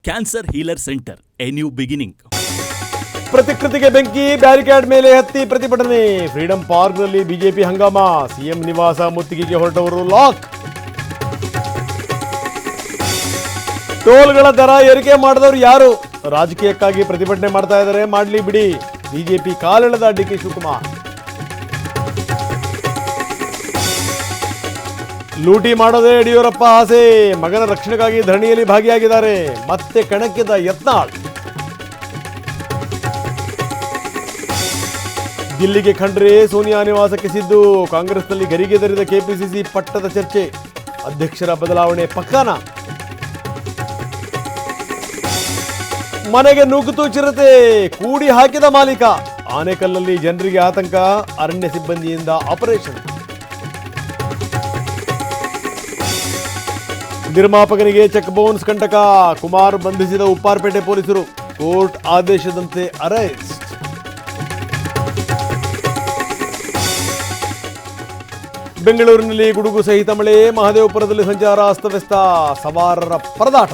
Cancer healer centre, a new beginning. ಪ್ರತಿಕೃತಿಗೆ ಬೆಂಕಿ, barricade ಮೇಲೆ ಹತ್ತಿ ಪ್ರತಿಭಟನೆ. ಫ್ರೀಡಂ ಪಾರ್ಕ್ನಲ್ಲಿ ಬಿಜೆಪಿ ಹಂಗಾಮ. ಸಿಎಂ ನಿವಾಸ ಮುತ್ತಿಗೆಗೆ ಹೊರಟವರು ಲಾಕ್. ಟೋಲ್ಗಳ ದರ ಏರಿಕೆ ಮಾಡಿದವರು ಯಾರು? ರಾಜಕೀಯಕ್ಕಾಗಿ ಪ್ರತಿಭಟನೆ ಮಾಡ್ತಾ ಇದ್ದಾರೆ, ಮಾಡ್ಲಿ ಬಿಡಿ. ಬಿಜೆಪಿ ಕಾಲೆಳೆದ ಡಿಕೆ ಶಿವಕುಮಾರ್. ಲೂಟಿ ಮಾಡೋದೇ ಯಡಿಯೂರಪ್ಪ ಆಸೆ. ಮಗನ ರಕ್ಷಣೆಗಾಗಿ ಧರಣಿಯಲ್ಲಿ ಭಾಗಿಯಾಗಿದ್ದಾರೆ. ಮತ್ತೆ ಕಣಕ್ಕಿದ್ದ ಯತ್ನಾಳ್. ದಿಲ್ಲಿಗೆ ಖಂಡ್ರೆ, ಸೋನಿಯಾ ನಿವಾಸಕ್ಕೆ ಸಿದ್ದು. ಕಾಂಗ್ರೆಸ್ನಲ್ಲಿ ಗರಿಗೆದರಿದ ಕೆಪಿಸಿಸಿ ಪಟ್ಟದ ಚರ್ಚೆ. ಅಧ್ಯಕ್ಷರ ಬದಲಾವಣೆ ಪಕ್ಕಾನ? ಮನೆಗೆ ನುಗ್ಗುತ್ತು ಚಿರತೆ, ಕೂಡಿ ಹಾಕಿದ ಮಾಲೀಕ. ಆನೇಕಲ್ನಲ್ಲಿ ಜನರಿಗೆ ಆತಂಕ, ಅರಣ್ಯ ಸಿಬ್ಬಂದಿಯಿಂದ ಆಪರೇಷನ್. ನಿರ್ಮಾಪಕನಿಗೆ ಚೆಕ್ ಬೌನ್ಸ್ ಕಂಟಕ. ಕುಮಾರ್ ಬಂಧಿಸಿದ ಉಪ್ಪಾರಪೇಟೆ ಪೊಲೀಸರು. ಕೋರ್ಟ್ ಆದೇಶದಂತೆ ಅರೆಸ್ಟ್. ಬೆಂಗಳೂರಿನಲ್ಲಿ ಗುಡುಗು ಸಹಿತ ಮಳೆ. ಮಹದೇವಪುರದಲ್ಲಿ ಸಂಚಾರ ಅಸ್ತವ್ಯಸ್ತ, ಸವಾರರ ಪರದಾಟ.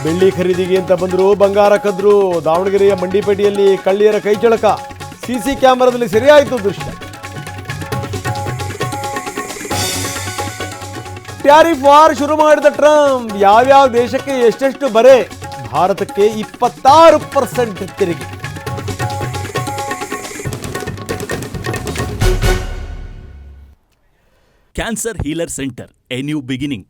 ಬೆಳ್ಳಿ ಖರೀದಿಗೆ ಅಂತ ಬಂದರು, ಬಂಗಾರ ಕದ್ರು. ದಾವಣಗೆರೆಯ ಮಂಡಿಪೇಟೆಯಲ್ಲಿ ಕಳ್ಳಿಯರ ಕೈಚಳಕ. ಸಿಸಿ ಕ್ಯಾಮೆರಾದಲ್ಲಿ ಸೆರೆಯಾಯಿತು ದೃಶ್ಯ. ಟ್ಯಾರಿಫ್ ವಾರ್ ಶುರು ಮಾಡಿದ ಟ್ರಂಪ್. ಯಾವ್ಯಾವ ದೇಶಕ್ಕೆ ಎಷ್ಟೆಷ್ಟು ಬರೆ? ಭಾರತಕ್ಕೆ 26% ತೆರಿಗೆ. Cancer healer centre, a new beginning.